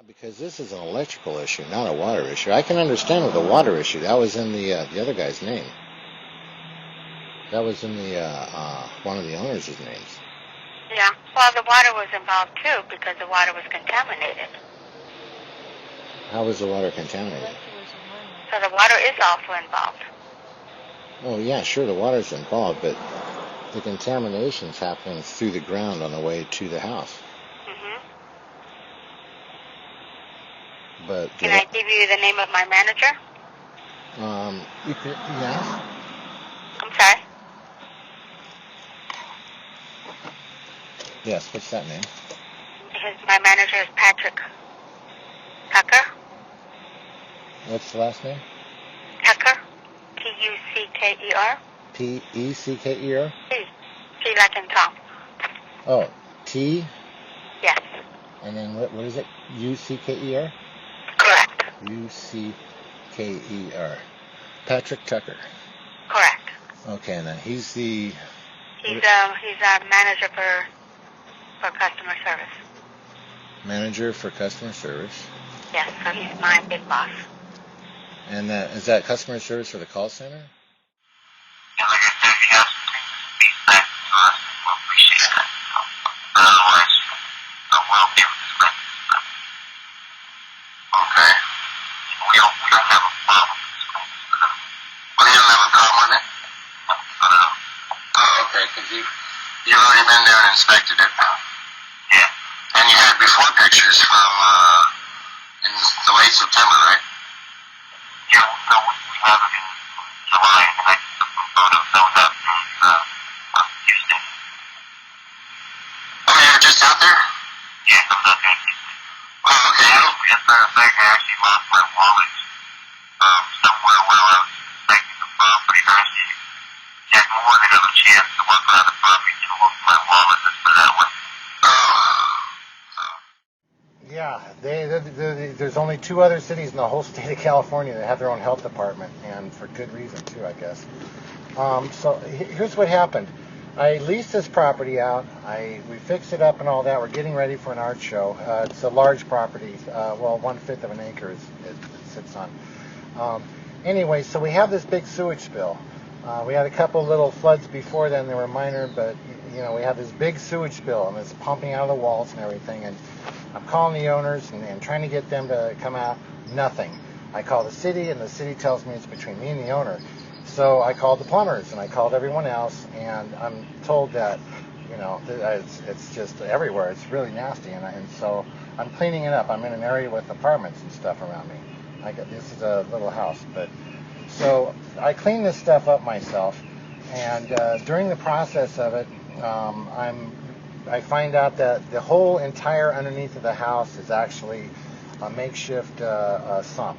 Because this is an electrical issue, not a water issue. I can understand with the water issue. That was in the other guy's name. That was in the one of the owners' names. Yeah. Well, the water was involved too because the water was contaminated. How was the water contaminated? So the water is also involved. Oh yeah, sure, the water's involved, but the contamination's happening through the ground on the way to the house. But can I give you the name of my manager? You could, yeah. I'm sorry? Yes, what's that name? My manager is Patrick Tucker. What's the last name? Tucker. Tucker. P-E-C-K-E-R? T like in Tom. Oh, T? Yes. And then what is it? U-C-K-E-R? Correct. U-C-K-E-R. Patrick Tucker. Correct. Okay, and then he's our manager for customer service. Manager for customer service. Yes, so he's my big boss. And is that customer service for the call center? Yeah, like I said, if you have some things to speak back to us, we'll appreciate that. But otherwise, we'll be able to respect this. Okay. We don't have a problem with this. Well, you don't have a problem with it? I don't know. Oh, okay, because you've already been there and inspected it. Yeah. And you had before pictures from in the late September, right? Yeah, no, we have it in July, and I took some photos. That was out in Houston. Oh, you were just out there? Yeah, I was out there in Houston. Oh, okay. As a matter of fact, I actually lost my wallet somewhere while I was inspecting the property. I actually had more than enough chance to walk around the property to look for my wallet, let's put it that way. Yeah, there's only 2 other cities in the whole state of California that have their own health department, and for good reason too, I guess. So here's what happened. I leased this property out. We fixed it up and all that. We're getting ready for an art show. It's a large property. 1/5 of an acre it sits on. Anyway, so we have this big sewage spill. We had a couple little floods before then. They were minor, but we have this big sewage spill, and it's pumping out of the walls and everything. And I'm calling the owners and trying to get them to come out. Nothing. I call the city, and the city tells me it's between me and the owner. So I called the plumbers, and I called everyone else, and I'm told that, it's just everywhere. It's really nasty, and so I'm cleaning it up. I'm in an area with apartments and stuff around me. This is a little house, but so I clean this stuff up myself, and during the process of it, I find out that the whole entire underneath of the house is actually a makeshift sump,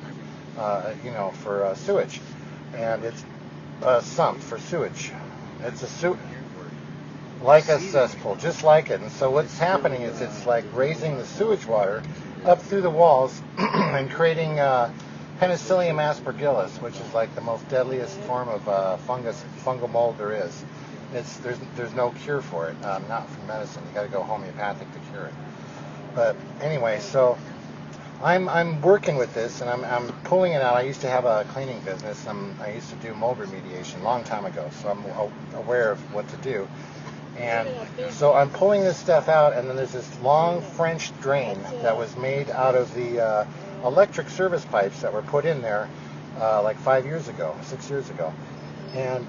for sewage, and it's a sump for sewage. It's like a cesspool, just like it. And so what's happening is it's like raising the sewage water up through the walls and creating Penicillium aspergillus, which is like the most deadliest form of fungal mold there is. There's no cure for it, not from medicine. You got to go homeopathic to cure it. But anyway, so I'm working with this, and I'm pulling it out. I used to have a cleaning business. I used to do mold remediation a long time ago, so I'm aware of what to do. And so I'm pulling this stuff out, and then there's this long French drain that was made out of the electric service pipes that were put in there like 6 years ago. And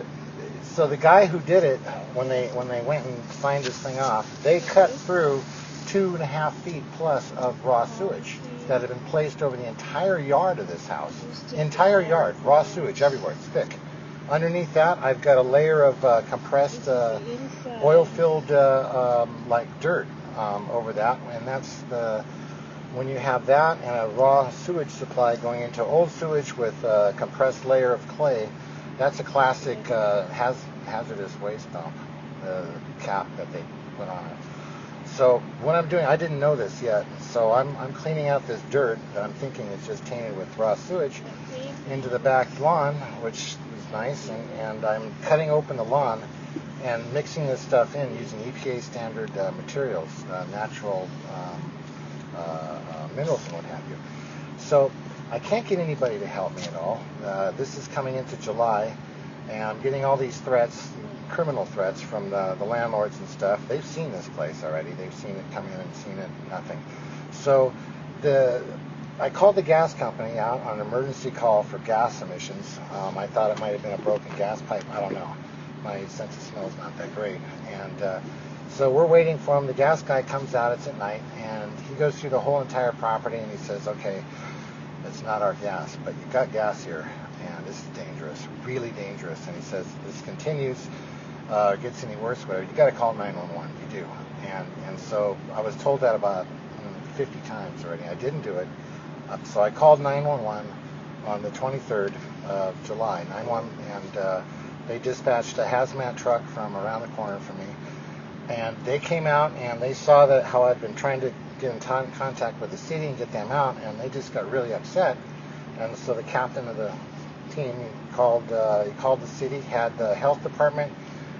so the guy who did it, when they went and signed this thing off, they cut through 2.5 feet plus of raw sewage that had been placed over the entire yard of this house. Entire yard, raw sewage everywhere. It's thick. Underneath that, I've got a layer of compressed, oil-filled like dirt over that, and that's when you have that and a raw sewage supply going into old sewage with a compressed layer of clay. That's a classic hazardous waste dump, the cap that they put on it. So what I'm doing, I didn't know this yet, so I'm cleaning out this dirt that I'm thinking is just tainted with raw sewage into the back lawn, which is nice, and I'm cutting open the lawn and mixing this stuff in using EPA standard materials, natural minerals and what have you. So I can't get anybody to help me at all. This is coming into July, and I'm getting all these threats, criminal threats from the landlords and stuff. They've seen this place already. They've seen it come in and seen it, nothing. So I called the gas company out on an emergency call for gas emissions. I thought it might have been a broken gas pipe. I don't know. My sense of smell is not that great. And so we're waiting for him. The gas guy comes out. It's at night. And he goes through the whole entire property and he says, okay, it's not our gas, but you've got gas here. And this is dangerous, really dangerous. And he says, this continues, gets any worse, whatever, you got to call 911. You do. And so I was told that about 50 times already. I didn't do it. So I called 911 on the 23rd of July, 911, and they dispatched a hazmat truck from around the corner from me. And they came out and they saw that how I'd been trying to get in contact with the city and get them out, and they just got really upset. And so the captain of the team called the city, had the health department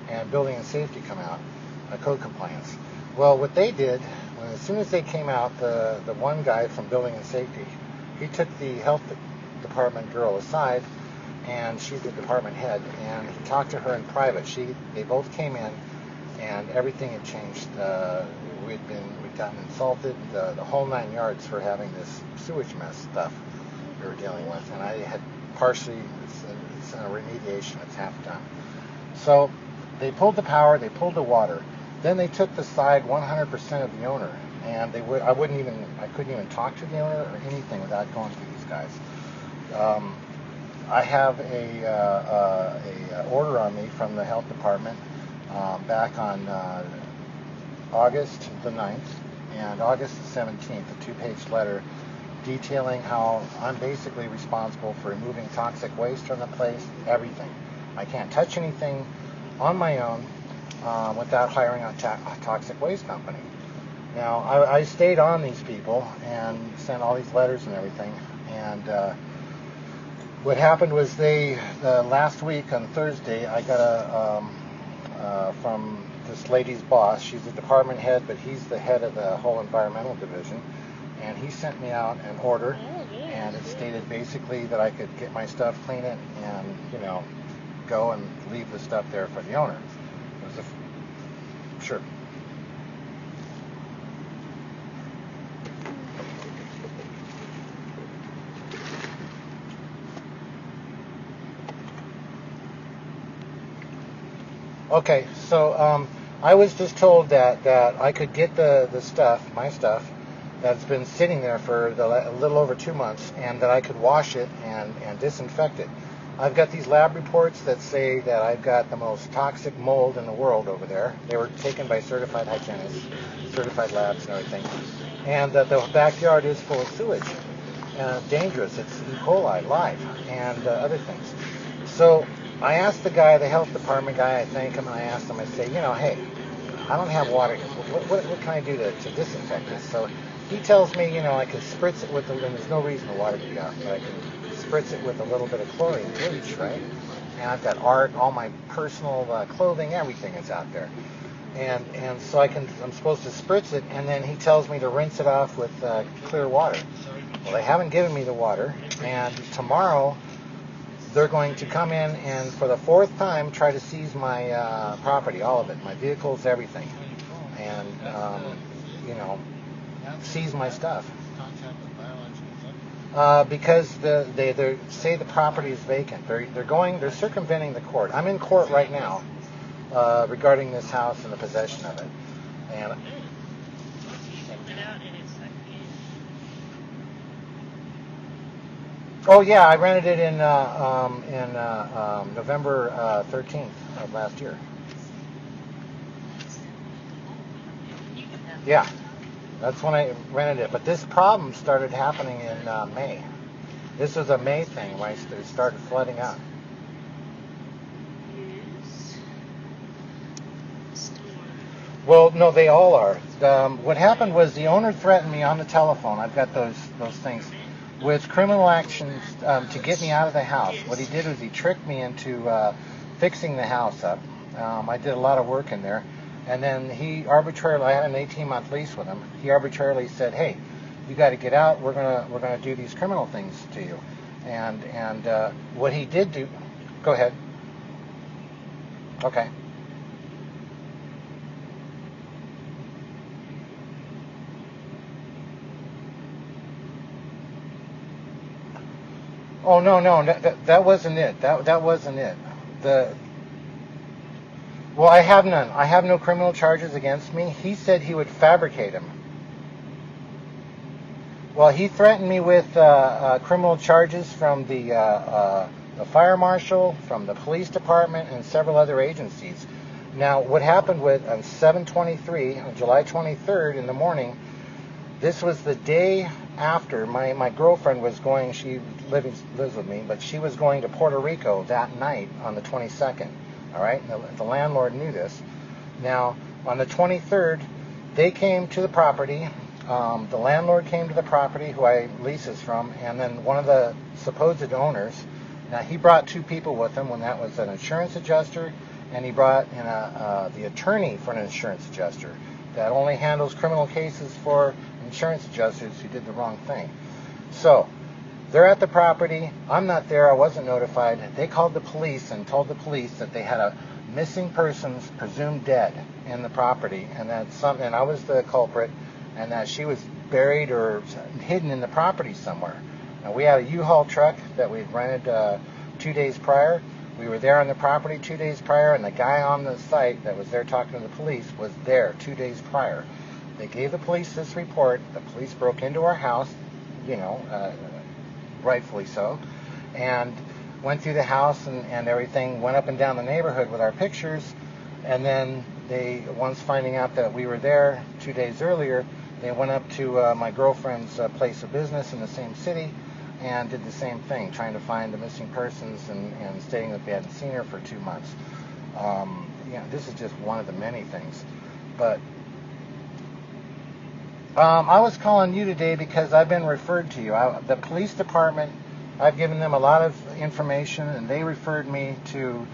and building and safety come out, code compliance. Well, what they did, as soon as they came out, the one guy from building and safety, he took the health department girl aside, and she's the department head, and he talked to her in private. They both came in, and everything had changed. We'd gotten insulted, the whole 9 yards for having this sewage mess stuff we were dealing with, and I had partially, it's in a remediation, it's half done. So they pulled the power, they pulled the water. Then they took the side 100% of the owner, and I couldn't even talk to the owner or anything without going through these guys. I have a order on me from the health department back on August the 9th and August the 17th, a 2-page letter detailing how I'm basically responsible for removing toxic waste from the place, everything. I can't touch anything on my own without hiring a toxic waste company. Now, I stayed on these people and sent all these letters and everything, and what happened was last week on Thursday, I got from this lady's boss. She's the department head, but he's the head of the whole environmental division, and he sent me out an order, and it stated basically that I could get my stuff, clean it, and go and leave the stuff there for the owner. It was sure. Okay, so I was just told that I could get the stuff, my stuff, that's been sitting there for a little over 2 months, and that I could wash it and disinfect it. I've got these lab reports that say that I've got the most toxic mold in the world over there. They were taken by certified hygienists, certified labs and everything. And the backyard is full of sewage. Dangerous. It's E. coli, live, and other things. So I asked the guy, the health department guy, I thank him, and I asked him, I say, hey, I don't have water. What can I do to disinfect this? So he tells me, I can spritz it with and there's no reason the water to be out, but I can spritz it with a little bit of chlorine bleach, right? And I've got art, all my personal clothing, everything is out there. And so I'm supposed to spritz it, and then he tells me to rinse it off with clear water. Well, they haven't given me the water, and tomorrow they're going to come in and for the 4th time try to seize my property, all of it, my vehicles, everything, and seize my stuff. Because they say the property is vacant. They're circumventing the court. I'm in court right now regarding this house and the possession of it. And oh yeah, I rented it in November 13th of last year. Yeah. That's when I rented it. But this problem started happening in May. This was a May thing when it started flooding out. Well, no, they all are. What happened was the owner threatened me on the telephone. I've got those things with criminal actions to get me out of the house. What he did was he tricked me into fixing the house up. I did a lot of work in there. And then he arbitrarily, I had an 18-month lease with him, he arbitrarily said, hey, you got to get out. We're gonna do these criminal things to you. And what he did do. Go ahead. Okay. Oh no, that wasn't it. That wasn't it. Well, I have none. I have no criminal charges against me. He said he would fabricate them. Well, he threatened me with criminal charges from the fire marshal, from the police department, and several other agencies. Now, what happened with on 7/23, on July 23rd in the morning, this was the day after my girlfriend was going. She lives with me, but she was going to Puerto Rico that night on the 22nd. All right, the landlord knew this. Now, on the 23rd, they came to the property. The landlord came to the property, who I leases from, and then one of the supposed owners. Now, he brought two people with him. When that was an insurance adjuster, and he brought in the attorney for an insurance adjuster that only handles criminal cases for insurance adjusters who did the wrong thing. So they're at the property. I'm not there. I wasn't notified. They called the police and told the police that they had a missing persons presumed dead in the property, and that and I was the culprit, and that she was buried or hidden in the property somewhere. Now, we had a U-Haul truck that we'd rented 2 days prior. We were there on the property 2 days prior, and the guy on the site that was there talking to the police was there 2 days prior. They gave the police this report. The police broke into our house, rightfully so, and went through the house and everything, went up and down the neighborhood with our pictures, and then once finding out that we were there 2 days earlier, they went up to my girlfriend's place of business in the same city and did the same thing, trying to find the missing persons and stating that they hadn't seen her for 2 months. This is just one of the many things. But I was calling you today because I've been referred to you. The police department, I've given them a lot of information, and they referred me to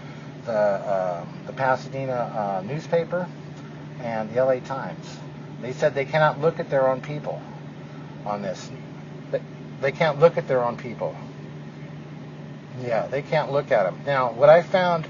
the Pasadena newspaper and the LA Times. They said they cannot look at their own people on this. They can't look at their own people. Yeah, they can't look at them. Now, what I found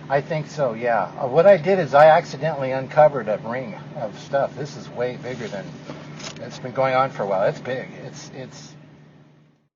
I think so, yeah. What I did is I accidentally uncovered a ring of stuff. This is way bigger than it's been going on for a while. It's big. It's